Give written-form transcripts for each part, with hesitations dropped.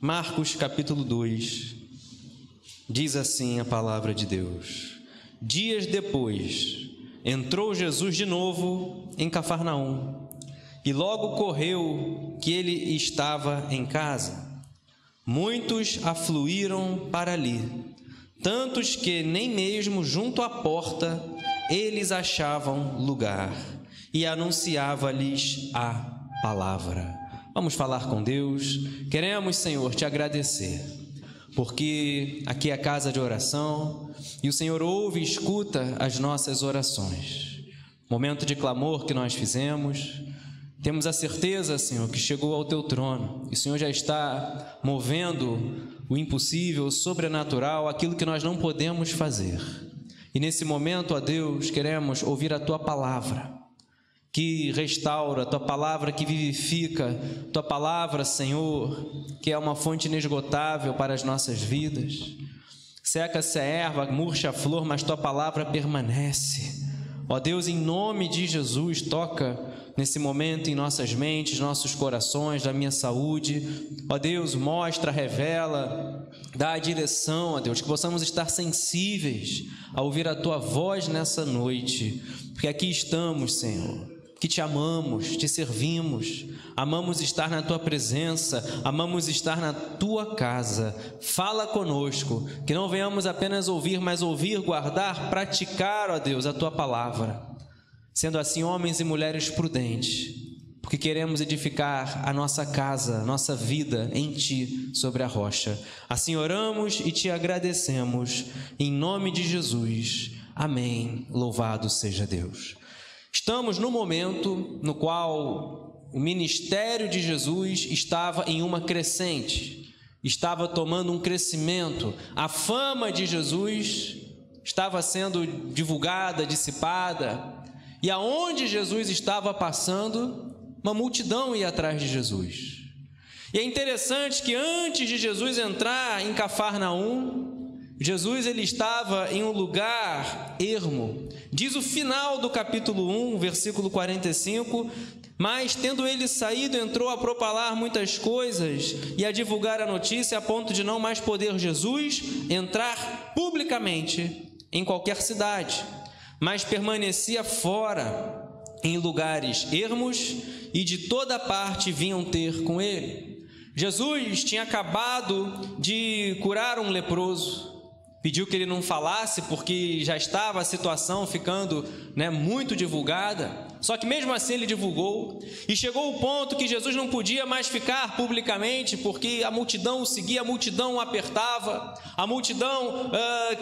Marcos capítulo 2, diz assim a palavra de Deus: Dias depois, entrou Jesus de novo em Cafarnaum, e logo correu que ele estava em casa. Muitos afluíram para ali, tantos que nem mesmo junto à porta eles achavam lugar, e anunciava-lhes a palavra. Vamos falar com Deus. Queremos, Senhor, te agradecer, porque aqui é a casa de oração e o Senhor ouve e escuta as nossas orações. Momento de clamor que nós fizemos, temos a certeza, Senhor, que chegou ao teu trono e o Senhor já está movendo o impossível, o sobrenatural, aquilo que nós não podemos fazer. E nesse momento, ó Deus, queremos ouvir a tua palavra, que restaura, tua palavra que vivifica, tua palavra, Senhor, que é uma fonte inesgotável para as nossas vidas. Seca-se a erva, murcha a flor, mas tua palavra permanece. Ó Deus, em nome de Jesus, toca nesse momento em nossas mentes, nossos corações, da minha saúde. Ó Deus, mostra, revela, dá a direção, ó Deus, que possamos estar sensíveis a ouvir a tua voz nessa noite, porque aqui estamos, Senhor, que te amamos, te servimos, amamos estar na tua presença, amamos estar na tua casa. Fala conosco, que não venhamos apenas ouvir, mas ouvir, guardar, praticar, ó Deus, a tua palavra. Sendo assim, homens e mulheres prudentes, porque queremos edificar a nossa casa, nossa vida em ti, sobre a rocha. Assim oramos e te agradecemos, em nome de Jesus. Amém. Louvado seja Deus. Estamos no momento no qual o ministério de Jesus estava em uma crescente, estava tomando um crescimento. A fama de Jesus estava sendo divulgada, dissipada, e aonde Jesus estava passando, uma multidão ia atrás de Jesus. E é interessante que antes de Jesus entrar em Cafarnaum, Jesus ele estava em um lugar ermo. Diz o final do capítulo 1, versículo 45, mas tendo ele saído, entrou a propalar muitas coisas e a divulgar a notícia, a ponto de não mais poder Jesus entrar publicamente em qualquer cidade, mas permanecia fora, em lugares ermos, e de toda parte vinham ter com ele. Jesus tinha acabado de curar um leproso, pediu que ele não falasse porque já estava a situação ficando muito divulgada. Só que mesmo assim ele divulgou, e chegou o ponto que Jesus não podia mais ficar publicamente, porque a multidão o seguia, a multidão o apertava, a multidão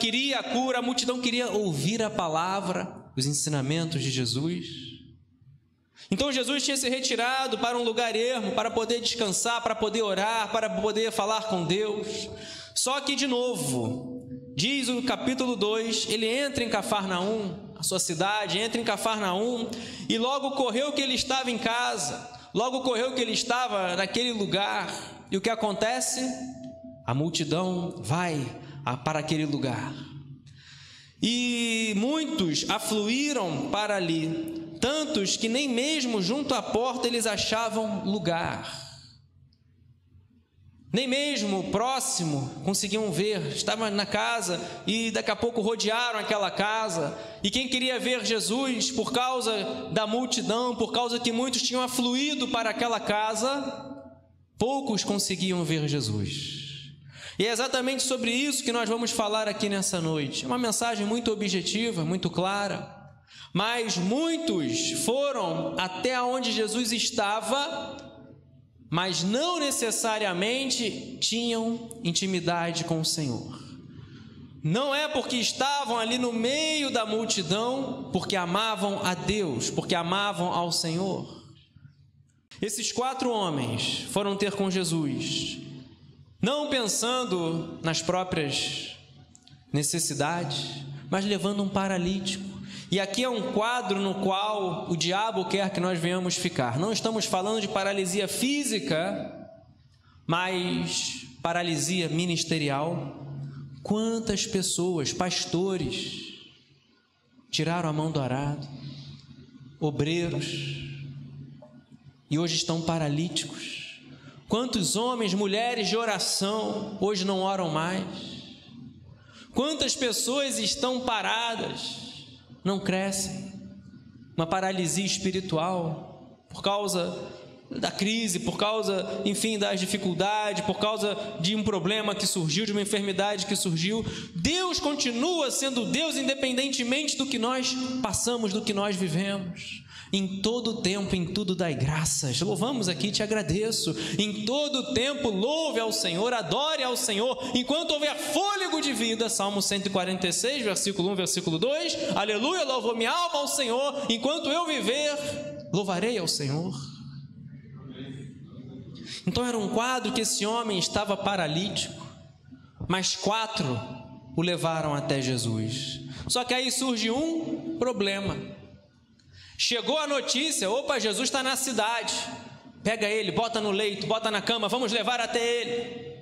queria a cura, a multidão queria ouvir a palavra, os ensinamentos de Jesus. Então Jesus tinha se retirado para um lugar ermo, para poder descansar, para poder orar, para poder falar com Deus. Só que de novo, diz o capítulo 2, ele entra em Cafarnaum, a sua cidade, entra em Cafarnaum, e logo correu que ele estava em casa, logo correu que ele estava naquele lugar. E o que acontece? A multidão vai para aquele lugar, e muitos afluíram para ali, tantos que nem mesmo junto à porta eles achavam lugar. Nem mesmo próximo conseguiam ver, estava na casa e daqui a pouco rodearam aquela casa. E quem queria ver Jesus, por causa da multidão, por causa que muitos tinham afluído para aquela casa, poucos conseguiam ver Jesus. E é exatamente sobre isso que nós vamos falar aqui nessa noite. É uma mensagem muito objetiva, muito clara. Mas muitos foram até onde Jesus estava, mas não necessariamente tinham intimidade com o Senhor. Não é porque estavam ali no meio da multidão, porque amavam a Deus, porque amavam ao Senhor. Esses 4 homens foram ter com Jesus, não pensando nas próprias necessidades, mas levando um paralítico. E aqui é um quadro no qual o diabo quer que nós venhamos ficar. Não estamos falando de paralisia física, mas paralisia ministerial. Quantas pessoas, pastores, tiraram a mão do arado, obreiros, e hoje estão paralíticos. Quantos homens, mulheres de oração hoje não oram mais? Quantas pessoas estão paradas, não crescem? Uma paralisia espiritual por causa da crise, por causa, enfim, das dificuldades, por causa de um problema que surgiu, de uma enfermidade que surgiu. Deus continua sendo Deus independentemente do que nós passamos, do que nós vivemos. Em todo tempo, em tudo dai graças. Louvamos aqui, te agradeço. Em todo tempo, louve ao Senhor, adore ao Senhor, enquanto houver fôlego de vida. Salmo 146, versículo 1, versículo 2. Aleluia, louvo minha alma ao Senhor. Enquanto eu viver, louvarei ao Senhor. Então era um quadro que esse homem estava paralítico, mas 4 o levaram até Jesus. Só que aí surge um problema. Chegou a notícia: opa, Jesus está na cidade, pega ele, bota no leito, bota na cama, vamos levar até ele.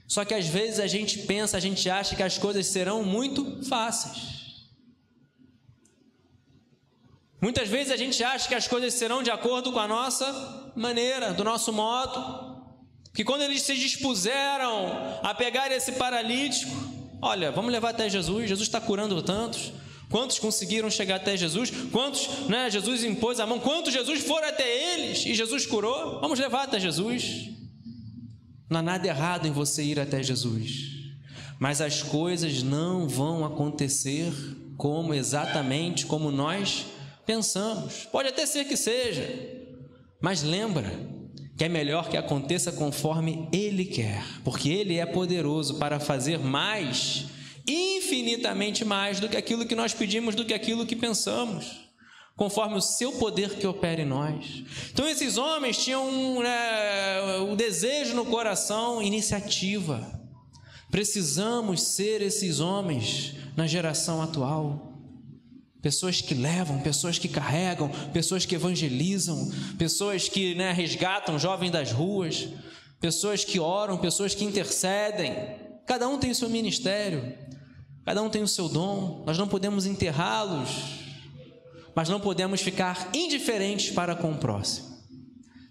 Só que às vezes a gente pensa, a gente acha que as coisas serão muito fáceis. Muitas vezes a gente acha que as coisas serão de acordo com a nossa maneira, do nosso modo. Que quando eles se dispuseram a pegar esse paralítico, olha, vamos levar até Jesus, Jesus está curando tantos. Quantos conseguiram chegar até Jesus? Quantos, Jesus impôs a mão? Quantos Jesus foram até eles e Jesus curou? Vamos levar até Jesus. Não há nada errado em você ir até Jesus, mas as coisas não vão acontecer exatamente como nós pensamos. Pode até ser que seja, mas lembra que é melhor que aconteça conforme Ele quer, porque Ele é poderoso para fazer mais, infinitamente mais do que aquilo que nós pedimos, do que aquilo que pensamos, conforme o seu poder que opera em nós. Então esses homens tinham o desejo no coração, iniciativa. Precisamos ser esses homens na geração atual. Pessoas que levam, pessoas que carregam, pessoas que evangelizam, pessoas que resgatam jovens das ruas, pessoas que oram, pessoas que intercedem. Cada um tem o seu ministério, cada um tem o seu dom. Nós não podemos enterrá-los, mas não podemos ficar indiferentes para com o próximo.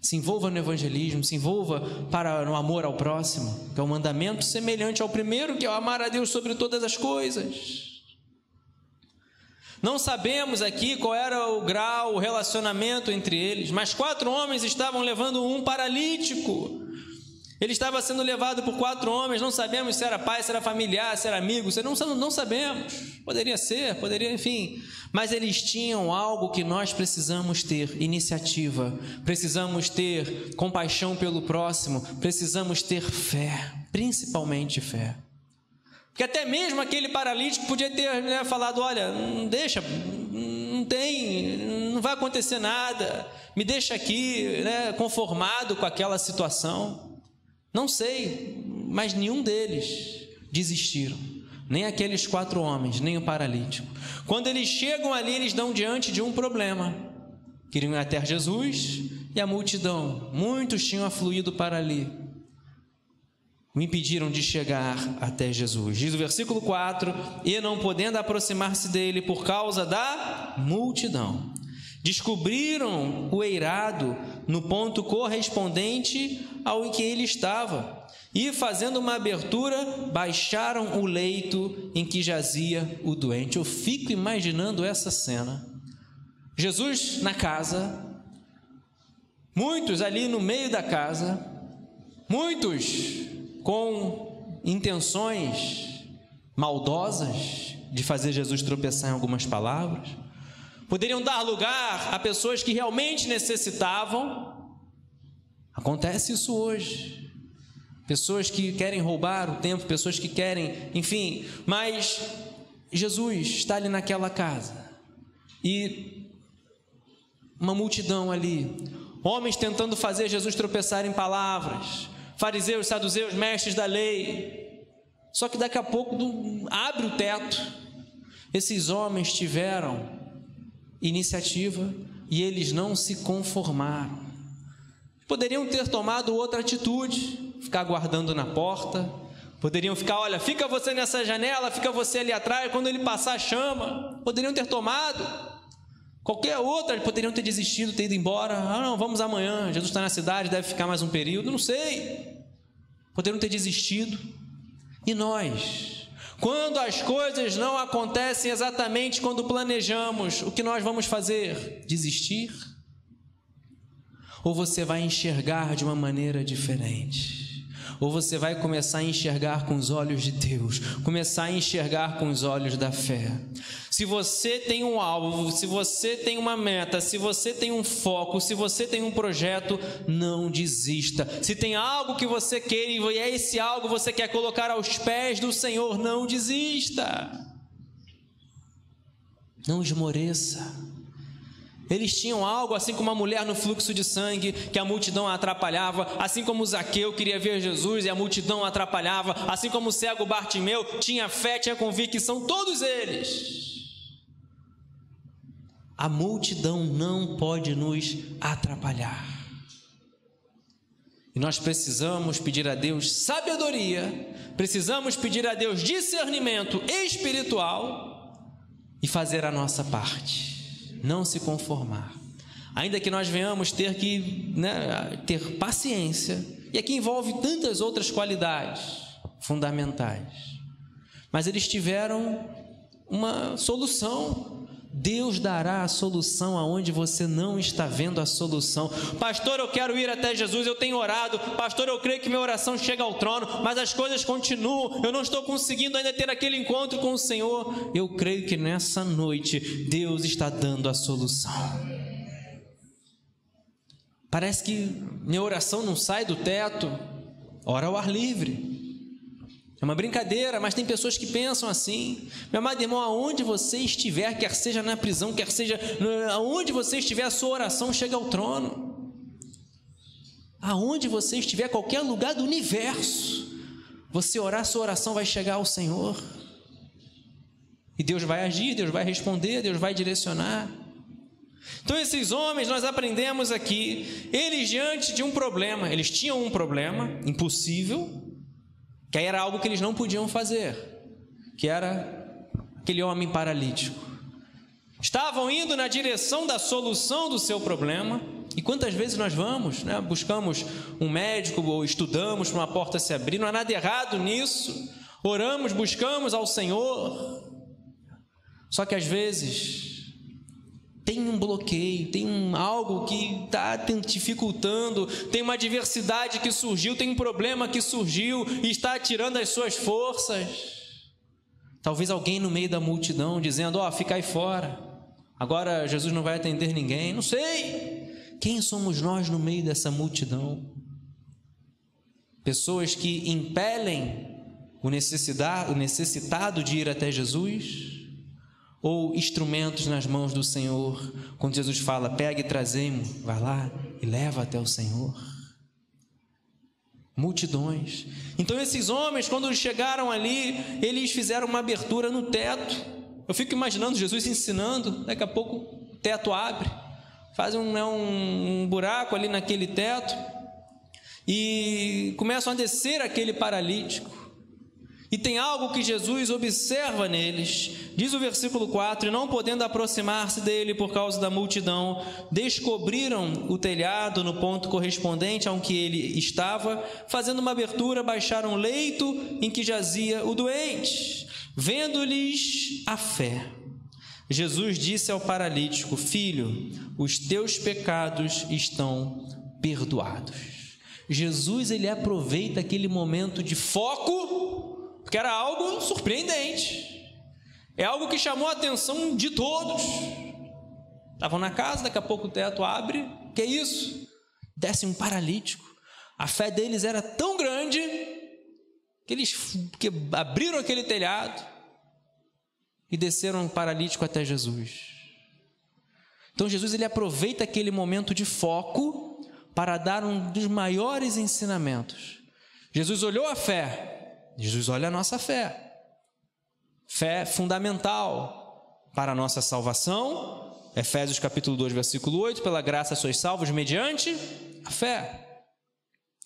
Se envolva no evangelismo, se envolva no amor ao próximo, que é um mandamento semelhante ao primeiro, que é o amar a Deus sobre todas as coisas. Não sabemos aqui qual era o grau, o relacionamento entre eles, mas 4 homens estavam levando um paralítico. Ele estava sendo levado por 4 homens, não sabemos se era pai, se era familiar, se era amigo, não sabemos. Poderia ser, enfim. Mas eles tinham algo que nós precisamos ter: iniciativa. Precisamos ter compaixão pelo próximo, precisamos ter fé, principalmente fé. Porque até mesmo aquele paralítico podia ter falado: olha, não deixa, não vai acontecer nada, me deixa aqui conformado com aquela situação. Não sei, mas nenhum deles desistiram, nem aqueles 4 homens, nem o paralítico. Quando eles chegam ali, eles dão diante de um problema. Queriam ir até Jesus e a multidão, muitos tinham afluído para ali, o impediram de chegar até Jesus. Diz o versículo 4: e não podendo aproximar-se dele por causa da multidão, descobriram o eirado no ponto correspondente ao em que ele estava, e fazendo uma abertura, baixaram o leito em que jazia o doente. Eu fico imaginando essa cena. Jesus na casa, muitos ali no meio da casa, muitos com intenções maldosas de fazer Jesus tropeçar em algumas palavras, poderiam dar lugar a pessoas que realmente necessitavam. Acontece isso hoje. Pessoas que querem roubar o tempo, pessoas que querem, enfim, mas Jesus está ali naquela casa e uma multidão ali, homens tentando fazer Jesus tropeçar em palavras, fariseus, saduceus, mestres da lei. Só que daqui a pouco abre o teto. Esses homens tiveram iniciativa e eles não se conformaram. Poderiam ter tomado outra atitude, ficar guardando na porta. Poderiam ficar: olha, fica você nessa janela, fica você ali atrás, quando ele passar chama. Poderiam ter tomado, Qualquer outra poderiam ter desistido, ter ido embora. Não, vamos amanhã, Jesus está na cidade, deve ficar mais um período, não sei. Poderiam ter desistido. E nós? Quando as coisas não acontecem exatamente quando planejamos, o que nós vamos fazer? Desistir? Ou você vai enxergar de uma maneira diferente? Ou você vai começar a enxergar com os olhos de Deus, começar a enxergar com os olhos da fé. Se você tem um alvo, se você tem uma meta, se você tem um foco, se você tem um projeto, não desista. Se tem algo que você quer e é esse algo que você quer colocar aos pés do Senhor, não desista. Não esmoreça. Eles tinham algo, assim como a mulher no fluxo de sangue, que a multidão a atrapalhava, assim como Zaqueu queria ver Jesus e a multidão a atrapalhava, assim como o cego Bartimeu tinha fé, tinha convicção, todos eles. A multidão não pode nos atrapalhar. E nós precisamos pedir a Deus sabedoria, precisamos pedir a Deus discernimento espiritual e fazer a nossa parte. Não se conformar, ainda que nós venhamos ter que ter paciência, e aqui envolve tantas outras qualidades fundamentais, mas eles tiveram uma solução. Deus dará a solução aonde você não está vendo a solução. Pastor, eu quero ir até Jesus, eu tenho orado. Pastor, eu creio que minha oração chega ao trono, mas as coisas continuam, eu não estou conseguindo ainda ter aquele encontro com o Senhor. Eu creio que nessa noite Deus está dando a solução. Parece que minha oração não sai do teto. Ora ao ar livre. É uma brincadeira, mas tem pessoas que pensam assim. Meu amado irmão, aonde você estiver, quer seja na prisão, quer seja aonde você estiver, a sua oração chega ao trono. Aonde você estiver, qualquer lugar do universo, você orar, sua oração vai chegar ao Senhor. E Deus vai agir, Deus vai responder, Deus vai direcionar. Então esses homens, nós aprendemos aqui, eles diante de um problema, eles tinham um problema impossível, que era algo que eles não podiam fazer, que era aquele homem paralítico. Estavam indo na direção da solução do seu problema, e quantas vezes nós vamos, buscamos um médico ou estudamos para uma porta se abrir, não há nada errado nisso, oramos, buscamos ao Senhor, só que às vezes tem um bloqueio, tem algo que está dificultando, tem uma adversidade que surgiu, tem um problema que surgiu e está tirando as suas forças. Talvez alguém no meio da multidão dizendo, fica aí fora, agora Jesus não vai atender ninguém, não sei. Quem somos nós no meio dessa multidão? Pessoas que impelem o necessitado de ir até Jesus? Ou instrumentos nas mãos do Senhor, quando Jesus fala, pega e trazemos, vai lá e leva até o Senhor. Multidões. Então esses homens, quando chegaram ali, eles fizeram uma abertura no teto. Eu fico imaginando Jesus ensinando, daqui a pouco o teto abre, faz um buraco ali naquele teto e começam a descer aquele paralítico. E tem algo que Jesus observa neles. Diz o versículo 4, e não podendo aproximar-se dele por causa da multidão, descobriram o telhado no ponto correspondente ao que ele estava, fazendo uma abertura, baixaram o leito em que jazia o doente. Vendo-lhes a fé, Jesus disse ao paralítico, filho, os teus pecados estão perdoados. Jesus, ele aproveita aquele momento de foco, porque era algo surpreendente, é algo que chamou a atenção de todos. Estavam na casa, daqui a pouco o teto abre, que é isso? Desce um paralítico. A fé deles era tão grande que eles abriram aquele telhado e desceram um paralítico até Jesus. Então Jesus, ele aproveita aquele momento de foco para dar um dos maiores ensinamentos. Jesus olhou a fé, Jesus olha a nossa fé. Fé fundamental para a nossa salvação. Efésios capítulo 2, versículo 8, pela graça sois salvos mediante a fé.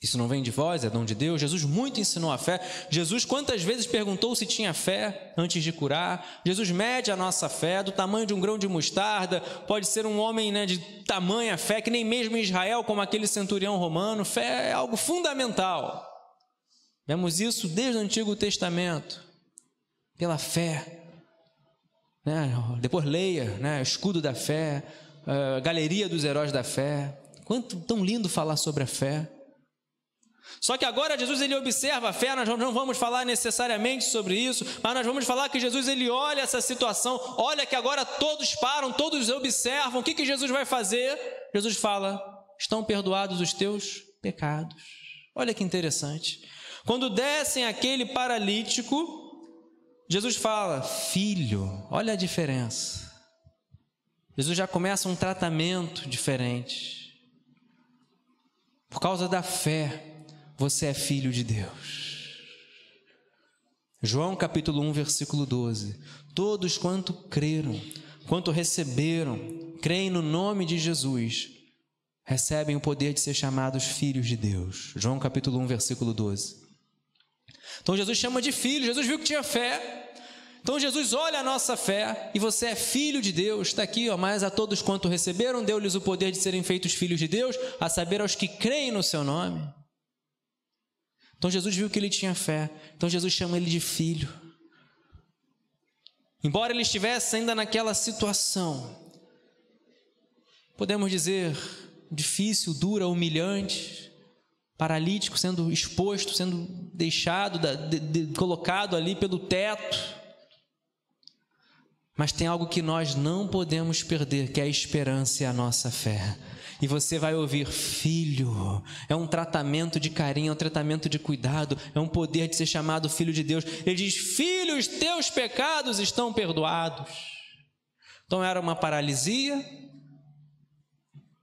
Isso não vem de vós, é dom de Deus. Jesus muito ensinou a fé. Jesus quantas vezes perguntou se tinha fé antes de curar. Jesus mede a nossa fé do tamanho de um grão de mostarda. Pode ser um homem, de tamanha fé, que nem mesmo em Israel, como aquele centurião romano. Fé é algo fundamental. Vemos isso desde o Antigo Testamento. Pela fé. Depois leia, escudo da fé, galeria dos heróis da fé. Quanto tão lindo falar sobre a fé. Só que agora Jesus ele observa a fé, nós não vamos falar necessariamente sobre isso, mas nós vamos falar que Jesus ele olha essa situação, olha que agora todos param, todos observam, o que Jesus vai fazer? Jesus fala, estão perdoados os teus pecados. Olha que interessante. Quando descem aquele paralítico, Jesus fala, filho, olha a diferença. Jesus já começa um tratamento diferente. Por causa da fé, você é filho de Deus. João capítulo 1, versículo 12. Todos quanto creram, quanto receberam, creem no nome de Jesus, recebem o poder de ser chamados filhos de Deus. João capítulo 1, versículo 12. Então Jesus chama de filho, Jesus viu que tinha fé. Então Jesus olha a nossa fé e você é filho de Deus. Está aqui, mas a todos quanto receberam, deu-lhes o poder de serem feitos filhos de Deus, a saber aos que creem no seu nome. Então Jesus viu que ele tinha fé, então Jesus chama ele de filho. Embora ele estivesse ainda naquela situação, podemos dizer, difícil, dura, humilhante, paralítico, sendo exposto, sendo deixado, colocado ali pelo teto. Mas tem algo que nós não podemos perder, que é a esperança e a nossa fé. E você vai ouvir, filho, é um tratamento de carinho, é um tratamento de cuidado, é um poder de ser chamado filho de Deus. Ele diz, filho, os teus pecados estão perdoados. Então era uma paralisia,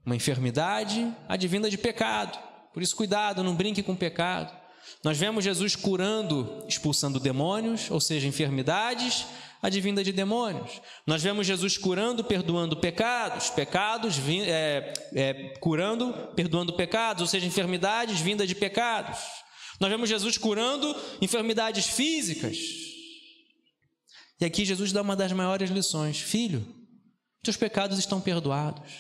uma enfermidade advinda de pecado. Por isso, cuidado, não brinque com pecado. Nós vemos Jesus curando, expulsando demônios, ou seja, enfermidades advinda de demônios. Nós vemos Jesus curando, perdoando pecados, curando, perdoando pecados, ou seja, enfermidades vindas de pecados. Nós vemos Jesus curando enfermidades físicas. E aqui Jesus dá uma das maiores lições. Filho, teus pecados estão perdoados.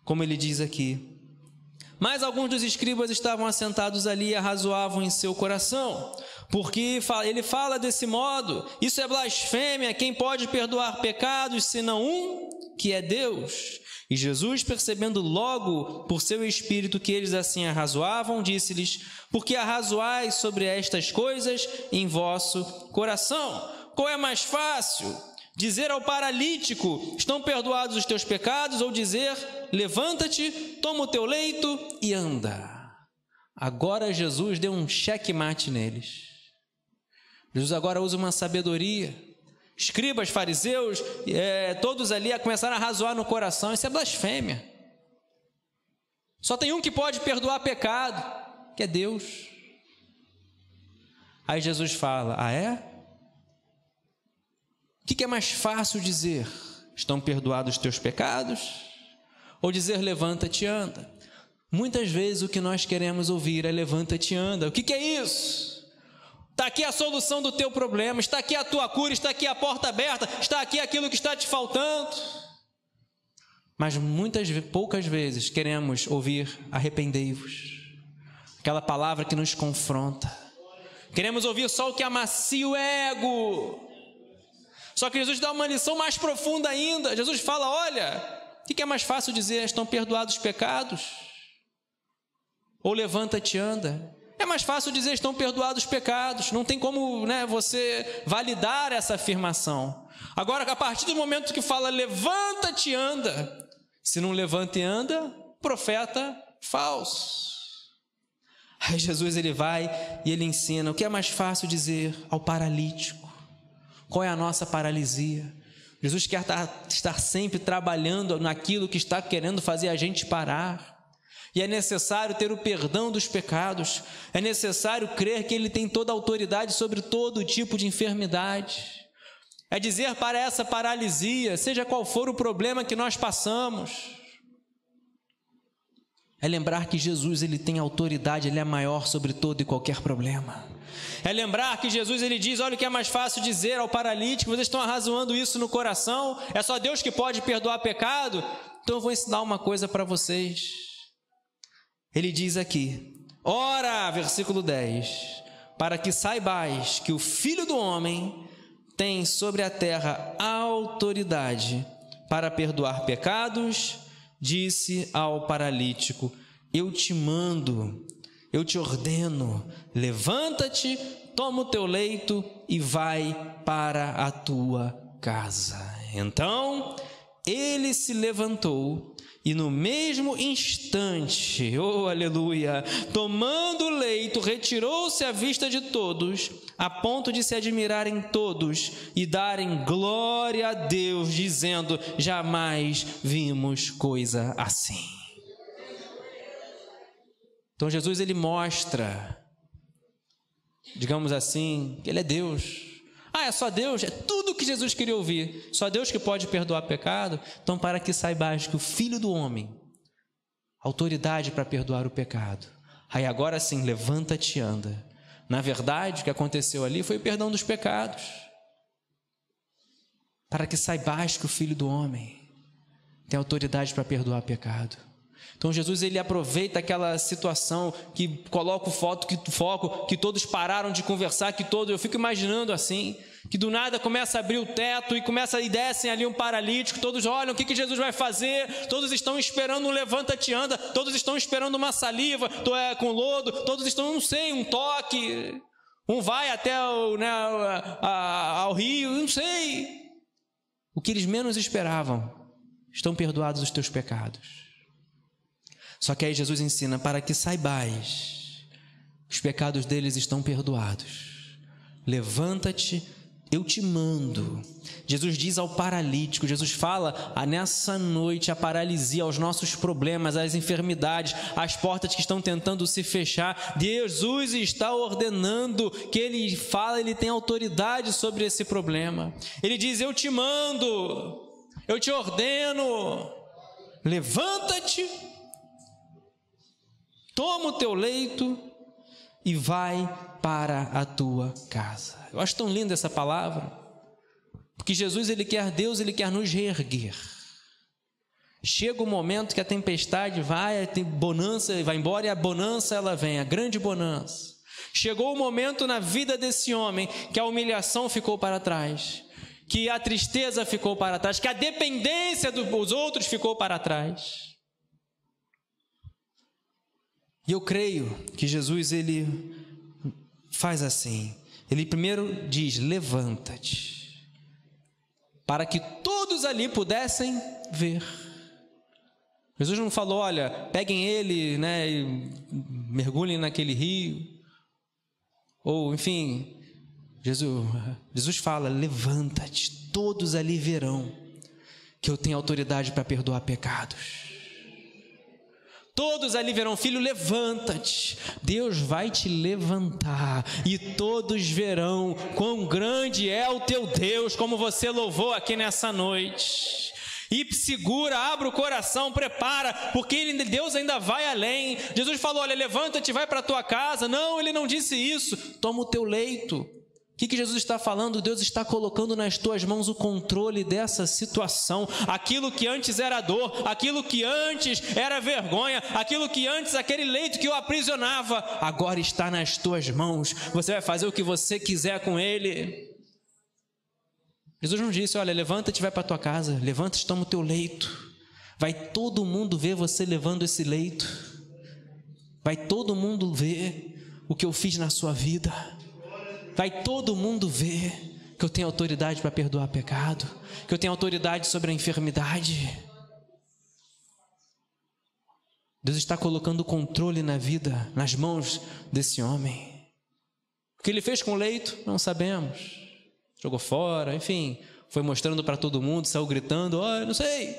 Como ele diz aqui. Mas alguns dos escribas estavam assentados ali e arrazoavam em seu coração, porque ele fala desse modo, isso é blasfêmia, quem pode perdoar pecados senão um, que é Deus? E Jesus, percebendo logo por seu espírito que eles assim arrazoavam, disse-lhes, porque arrazoais sobre estas coisas em vosso coração? Qual é mais fácil? Dizer ao paralítico, estão perdoados os teus pecados, ou dizer, levanta-te, toma o teu leito e anda. Agora Jesus deu um checkmate neles. Jesus agora usa uma sabedoria. Escribas, fariseus, todos ali começaram a razoar no coração, isso é blasfêmia. Só tem um que pode perdoar pecado, que é Deus. Aí Jesus fala, é? O que é mais fácil dizer? Estão perdoados os teus pecados? Ou dizer levanta-te e anda? Muitas vezes o que nós queremos ouvir é levanta-te e anda. O que é isso? Está aqui a solução do teu problema, está aqui a tua cura, está aqui a porta aberta, está aqui aquilo que está te faltando. Mas poucas vezes queremos ouvir arrependei-vos. Aquela palavra que nos confronta. Queremos ouvir só o que amacia o ego. Só que Jesus dá uma lição mais profunda ainda. Jesus fala, olha, o que é mais fácil dizer? Estão perdoados os pecados? Ou levanta-te e anda? É mais fácil dizer, estão perdoados os pecados. Não tem como você validar essa afirmação. Agora, a partir do momento que fala, levanta-te e anda. Se não levanta e anda, profeta falso. Aí Jesus ele vai e ele ensina. O que é mais fácil dizer ao paralítico? Qual é a nossa paralisia? Jesus quer estar sempre trabalhando naquilo que está querendo fazer a gente parar. E é necessário ter o perdão dos pecados. É necessário crer que Ele tem toda a autoridade sobre todo tipo de enfermidade. É dizer para essa paralisia, seja qual for o problema que nós passamos, É lembrar que Jesus, ele tem autoridade, ele é maior sobre todo e qualquer problema. É lembrar que Jesus, ele diz, olha o que é mais fácil dizer ao paralítico, vocês estão arrazoando isso no coração, é só Deus que pode perdoar pecado. Então eu vou ensinar uma coisa para vocês. Ele diz aqui, ora, versículo 10, para que saibais que o Filho do Homem tem sobre a terra autoridade para perdoar pecados, disse ao paralítico, eu te mando, eu te ordeno, levanta-te, toma o teu leito e vai para a tua casa. Então, ele se levantou e no mesmo instante, oh aleluia, tomando o leito, retirou-se à vista de todos, a ponto de se admirarem todos e darem glória a Deus, dizendo, jamais vimos coisa assim. Então Jesus, ele mostra, digamos assim, que ele é Deus. É só Deus? É tudo o que Jesus queria ouvir. Só Deus que pode perdoar pecado? Então, para que saibais que o Filho do Homem, autoridade para perdoar o pecado. Aí agora sim, levanta-te e anda. Na verdade, o que aconteceu ali foi o perdão dos pecados. Para que saibais que o Filho do Homem tem autoridade para perdoar pecado. Então Jesus, ele aproveita aquela situação que coloca o foco, que todos pararam de conversar, eu fico imaginando assim, que do nada começa a abrir o teto e descem ali um paralítico, todos olham o que Jesus vai fazer, todos estão esperando um levanta-te e anda, todos estão esperando uma saliva com lodo, todos estão, não sei, um toque, um vai até ao rio, não sei. O que eles menos esperavam, estão perdoados os teus pecados. Só que aí Jesus ensina, para que saibais, os pecados deles estão perdoados. Levanta-te, eu te mando. Jesus diz ao paralítico, Jesus fala nessa noite a paralisia, aos nossos problemas, às enfermidades, às portas que estão tentando se fechar. Jesus está ordenando que ele fala, ele tem autoridade sobre esse problema. Ele diz, eu te mando, eu te ordeno, levanta-te, toma o teu leito e vai para a tua casa. Eu acho tão linda essa palavra, porque Jesus, Deus, ele quer nos reerguer. Chega o momento que a tempestade vai, a bonança vai embora e a bonança ela vem, a grande bonança. Chegou o momento na vida desse homem que a humilhação ficou para trás, que a tristeza ficou para trás, que a dependência dos outros ficou para trás. E eu creio que Jesus, ele faz assim. Ele primeiro diz, levanta-te, para que todos ali pudessem ver. Jesus não falou, olha, peguem ele, e mergulhem naquele rio. Ou, enfim, Jesus fala, levanta-te, todos ali verão que eu tenho autoridade para perdoar pecados. Todos ali verão, filho, levanta-te, Deus vai te levantar e todos verão quão grande é o teu Deus, como você louvou aqui nessa noite. E segura, abre o coração, prepara, porque Deus ainda vai além. Jesus falou, olha, levanta-te, vai para a tua casa. Não, ele não disse isso, toma o teu leito. O que Jesus está falando? Deus está colocando nas tuas mãos o controle dessa situação. Aquilo que antes era dor, aquilo que antes era vergonha, aquilo que antes, aquele leito que o aprisionava, agora está nas tuas mãos. Você vai fazer o que você quiser com ele. Jesus não disse, olha, levanta-te e vai para a tua casa. Levanta-te, toma o teu leito. Vai todo mundo ver você levando esse leito. Vai todo mundo ver o que eu fiz na sua vida. Vai todo mundo ver que eu tenho autoridade para perdoar pecado, que eu tenho autoridade sobre a enfermidade. Deus está colocando o controle na vida, nas mãos desse homem. O que ele fez com o leito, não sabemos. Jogou fora, enfim, foi mostrando para todo mundo, saiu gritando, não sei.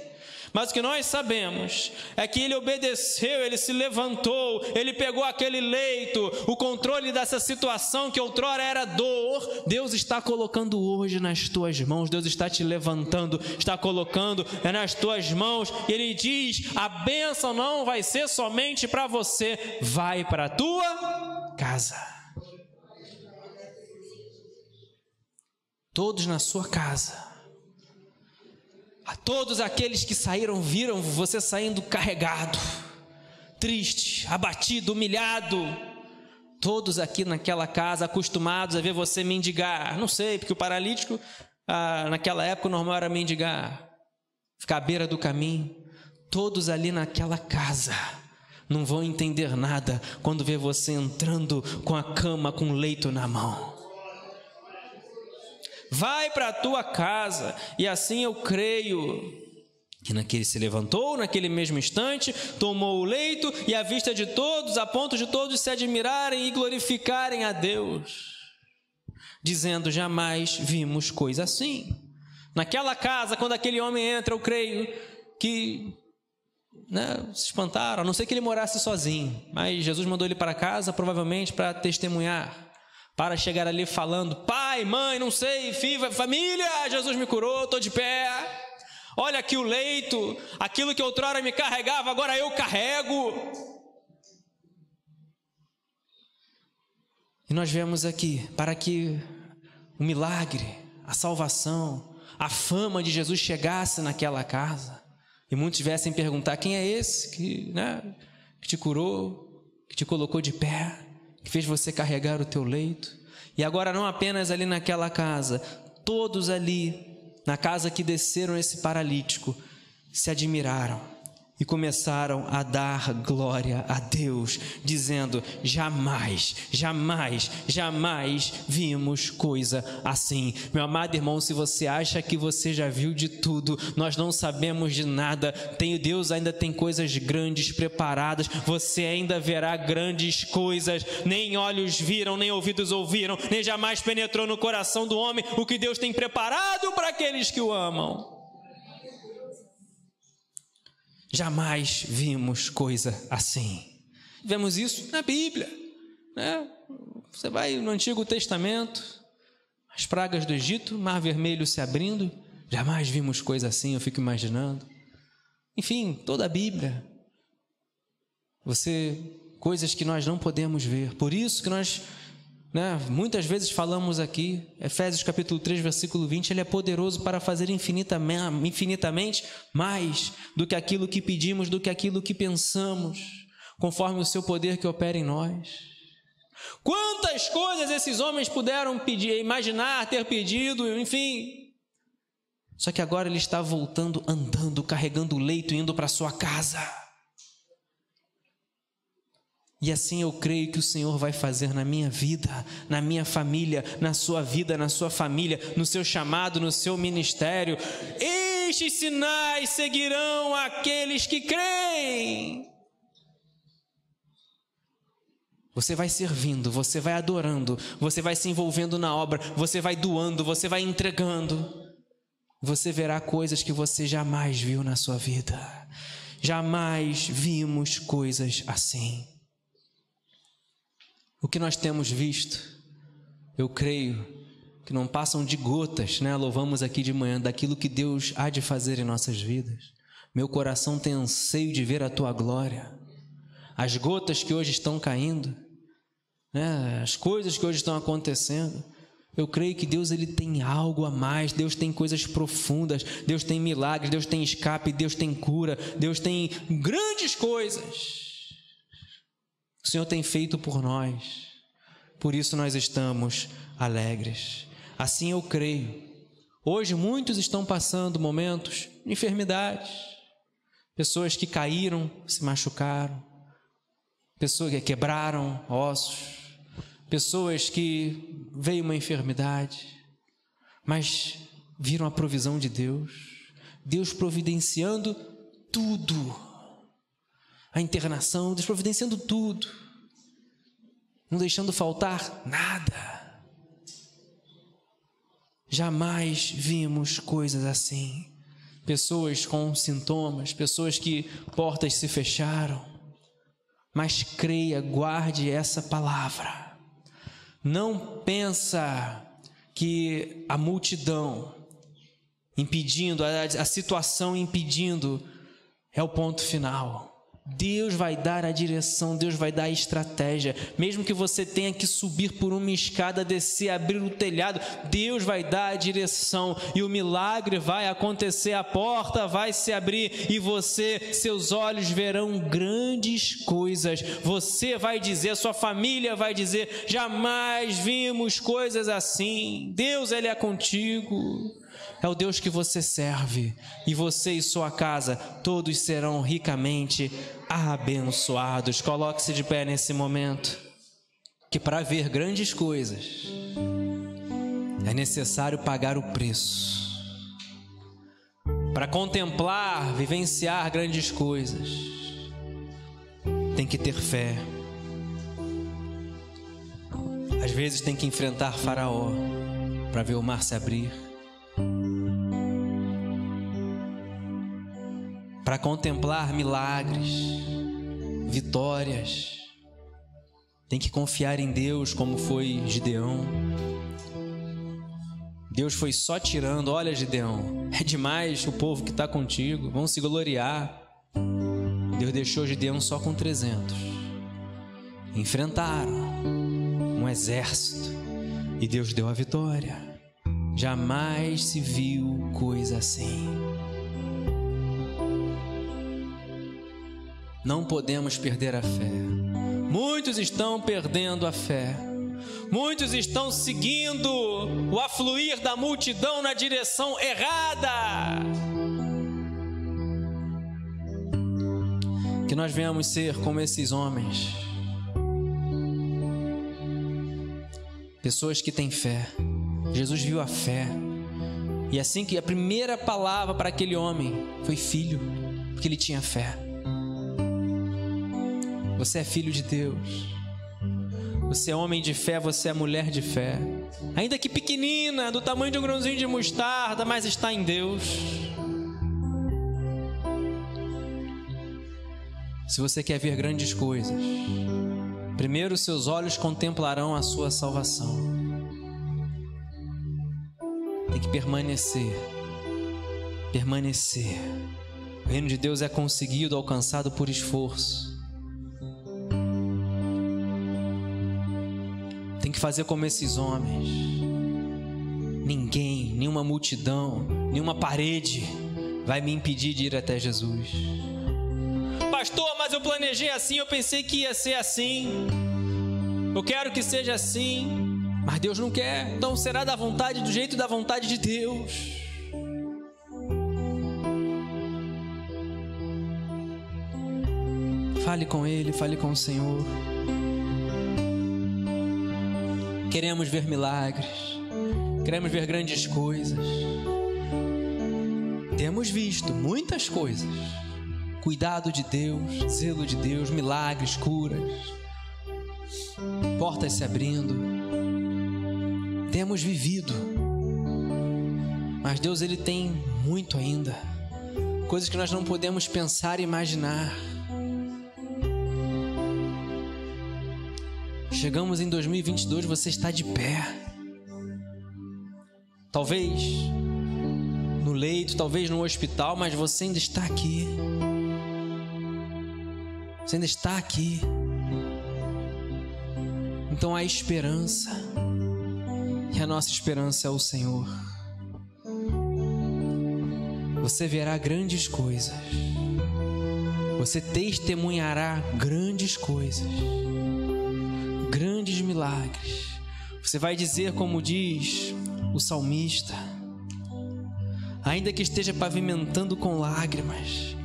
Mas o que nós sabemos é que ele obedeceu, ele se levantou, ele pegou aquele leito, o controle dessa situação que outrora era dor, Deus está colocando hoje nas tuas mãos, Deus está te levantando, está colocando nas tuas mãos, e ele diz, a bênção não vai ser somente para você, vai para a tua casa. Todos na sua casa. A todos aqueles que saíram, viram você saindo carregado, triste, abatido, humilhado. Todos aqui naquela casa acostumados a ver você mendigar. Não sei, porque o paralítico, naquela época, o normal era mendigar, ficar à beira do caminho. Todos ali naquela casa não vão entender nada quando vê você entrando com a cama, com o leito na mão. Vai para a tua casa. E assim eu creio que naquele se levantou, naquele mesmo instante, tomou o leito e à vista de todos, a ponto de todos se admirarem e glorificarem a Deus, dizendo, jamais vimos coisa assim. Naquela casa, quando aquele homem entra, eu creio que se espantaram, a não ser que ele morasse sozinho, mas Jesus mandou ele para casa, provavelmente para testemunhar, para chegar ali falando, pai, mãe, não sei, filho, família, Jesus me curou, estou de pé, olha aqui o leito, aquilo que outrora me carregava, agora eu carrego. E nós vemos aqui, para que o milagre, a salvação, a fama de Jesus chegasse naquela casa, e muitos viessem perguntar, quem é esse que te curou, que te colocou de pé, que fez você carregar o teu leito? E agora não apenas ali naquela casa, todos ali na casa que desceram esse paralítico se admiraram e começaram a dar glória a Deus, dizendo, jamais, jamais, jamais vimos coisa assim. Meu amado irmão, se você acha que você já viu de tudo, nós não sabemos de nada, Deus ainda tem coisas grandes preparadas, você ainda verá grandes coisas, nem olhos viram, nem ouvidos ouviram, nem jamais penetrou no coração do homem o que Deus tem preparado para aqueles que o amam. Jamais vimos coisa assim. Vemos isso na Bíblia, né? Você vai no Antigo Testamento, as pragas do Egito, Mar Vermelho se abrindo, jamais vimos coisa assim, eu fico imaginando. Enfim, toda a Bíblia, coisas que nós não podemos ver. Por isso que nós, muitas vezes falamos aqui, Efésios capítulo 3, versículo 20, ele é poderoso para fazer infinitamente mais do que aquilo que pedimos, do que aquilo que pensamos, conforme o seu poder que opera em nós. Quantas coisas esses homens puderam pedir, imaginar, ter pedido, enfim. Só que agora ele está voltando, andando, carregando o leito, indo para sua casa. E assim eu creio que o Senhor vai fazer na minha vida, na minha família, na sua vida, na sua família, no seu chamado, no seu ministério. Estes sinais seguirão aqueles que creem. Você vai servindo, você vai adorando, você vai se envolvendo na obra, você vai doando, você vai entregando. Você verá coisas que você jamais viu na sua vida. Jamais vimos coisas assim. O que nós temos visto, eu creio que não passam de gotas, louvamos aqui de manhã, daquilo que Deus há de fazer em nossas vidas. Meu coração tem anseio de ver a tua glória. As gotas que hoje estão caindo, as coisas que hoje estão acontecendo, eu creio que Deus ele tem algo a mais, Deus tem coisas profundas, Deus tem milagres, Deus tem escape, Deus tem cura, Deus tem grandes coisas. O Senhor tem feito por nós, por isso nós estamos alegres. Assim eu creio. Hoje muitos estão passando momentos de enfermidades, pessoas que caíram, se machucaram, pessoas que quebraram ossos, pessoas que veio uma enfermidade, mas viram a provisão de Deus, Deus providenciando tudo. A internação, Deus providenciando tudo, não deixando faltar nada. Jamais vimos coisas assim. pessoas com sintomas, pessoas que portas se fecharam. Mas creia, guarde essa palavra. Não pensa que a multidão impedindo, a situação impedindo é o ponto final. Deus vai dar a direção, Deus vai dar a estratégia. Mesmo que você tenha que subir por uma escada, descer, abrir o telhado, Deus vai dar a direção e o milagre vai acontecer, a porta vai se abrir e seus olhos verão grandes coisas. Você vai dizer, sua família vai dizer, jamais vimos coisas assim. Deus, Ele é contigo. É o Deus que você serve, e você e sua casa, todos serão ricamente abençoados. Coloque-se de pé nesse momento, que para ver grandes coisas, é necessário pagar o preço. Para contemplar, vivenciar grandes coisas, tem que ter fé. Às vezes tem que enfrentar Faraó, para ver o mar se abrir. Para contemplar milagres, vitórias, tem que confiar em Deus, como foi Gideão. Deus foi só tirando. Olha, Gideão, é demais o povo que está contigo, vão se gloriar. Deus deixou Gideão só com 300. Enfrentaram um exército e Deus deu a vitória. Jamais se viu coisa assim. Não podemos perder a fé. Muitos estão perdendo a fé. Muitos estão seguindo o afluir da multidão na direção errada. Que nós venhamos ser como esses homens. Pessoas que têm fé. Jesus viu a fé. E assim que a primeira palavra para aquele homem foi filho, porque ele tinha fé. Você é filho de Deus. Você é homem de fé, você é mulher de fé. Ainda que pequenina, do tamanho de um grãozinho de mostarda, mas está em Deus. Se você quer ver grandes coisas, primeiro seus olhos contemplarão a sua salvação. Tem que permanecer. Permanecer. O reino de Deus é conseguido, alcançado por esforço. Tem que fazer como esses homens. Ninguém, nenhuma multidão, nenhuma parede vai me impedir de ir até Jesus. Pastor, mas eu planejei assim, eu pensei que ia ser assim. Eu quero que seja assim, mas Deus não quer. Então será da vontade, do jeito da vontade de Deus. Fale com Ele, fale com o Senhor. Queremos ver milagres, queremos ver grandes coisas. Temos visto muitas coisas. Cuidado de Deus, zelo de Deus, milagres, curas, portas se abrindo. Temos vivido. Mas Deus, Ele tem muito ainda. Coisas que nós não podemos pensar e imaginar. Chegamos em 2022, você está de pé. Talvez no leito, talvez no hospital, mas você ainda está aqui. Você ainda está aqui. Então há esperança. E a nossa esperança é o Senhor. Você verá grandes coisas. Você testemunhará grandes coisas. Grandes milagres. Você vai dizer como diz o salmista: ainda que esteja pavimentando com lágrimas,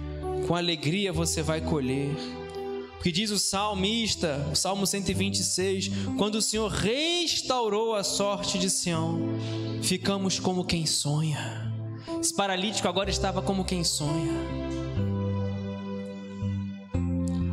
com alegria você vai colher. Porque diz o salmista, o Salmo 126, quando o Senhor restaurou a sorte de Sião, ficamos como quem sonha. Esse paralítico agora estava como quem sonha.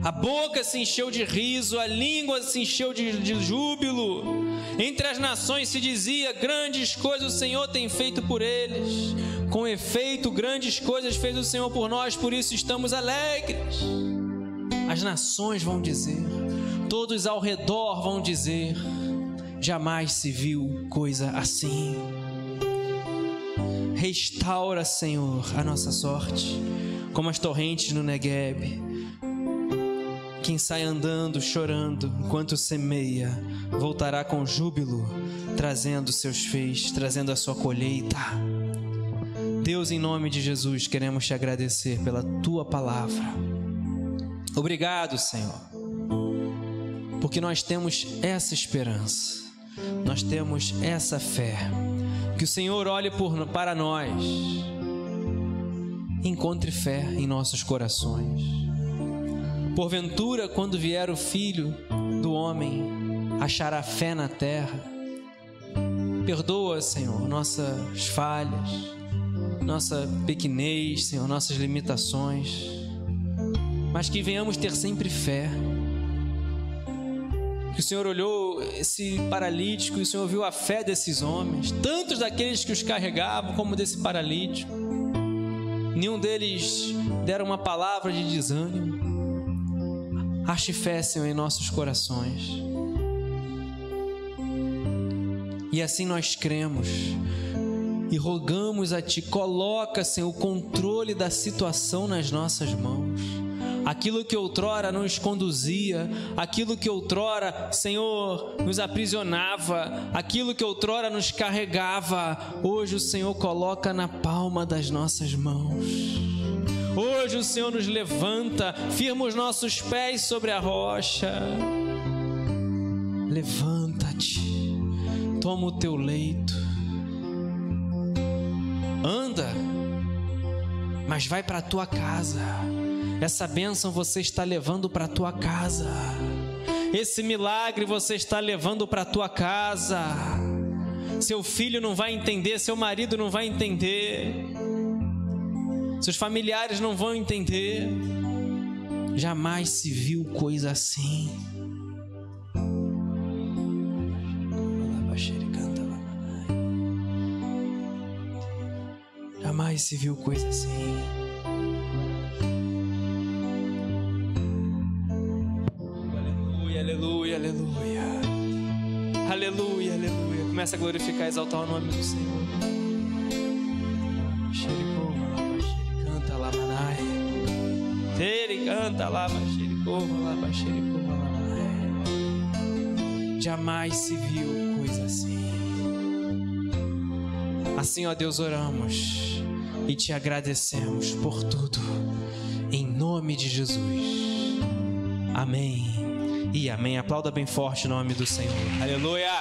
A boca se encheu de riso, a língua se encheu de júbilo. Entre as nações se dizia: grandes coisas o Senhor tem feito por eles. Com efeito, grandes coisas fez o Senhor por nós, por isso estamos alegres. As nações vão dizer, todos ao redor vão dizer: jamais se viu coisa assim. Restaura, Senhor, a nossa sorte, como as torrentes no Negueb. Quem sai andando, chorando, enquanto semeia, voltará com júbilo, trazendo seus feixes, trazendo a sua colheita. Deus, em nome de Jesus, queremos te agradecer pela tua palavra. Obrigado, Senhor, porque nós temos essa esperança, nós temos essa fé, que o Senhor olhe para nós, encontre fé em nossos corações. Porventura, quando vier o Filho do Homem, achará fé na terra? Perdoa, Senhor, nossas falhas, nossa pequenez, Senhor, nossas limitações, mas que venhamos ter sempre fé. Que o Senhor olhou esse paralítico e o Senhor viu a fé desses homens, tantos daqueles que os carregavam como desse paralítico. Nenhum deles deram uma palavra de desânimo. Ache fé, Senhor, em nossos corações. E assim nós cremos e rogamos a Ti, coloca, Senhor, o controle da situação nas nossas mãos. Aquilo que outrora nos conduzia, aquilo que outrora, Senhor, nos aprisionava, aquilo que outrora nos carregava, hoje o Senhor coloca na palma das nossas mãos. Hoje o Senhor nos levanta, firma os nossos pés sobre a rocha. Levanta-te, toma o teu leito, anda, mas vai para a tua casa. Essa bênção você está levando para a tua casa. Esse milagre você está levando para a tua casa. Seu filho não vai entender, seu marido não vai entender, seus familiares não vão entender. Jamais se viu coisa assim. Jamais se viu coisa assim. Aleluia, aleluia, aleluia. Aleluia, aleluia. Começa a glorificar e exaltar o nome do Senhor. Jamais se viu coisa assim. Assim, ó Deus, oramos e te agradecemos por tudo, em nome de Jesus. Amém e amém. Aplauda bem forte o nome do Senhor. Aleluia.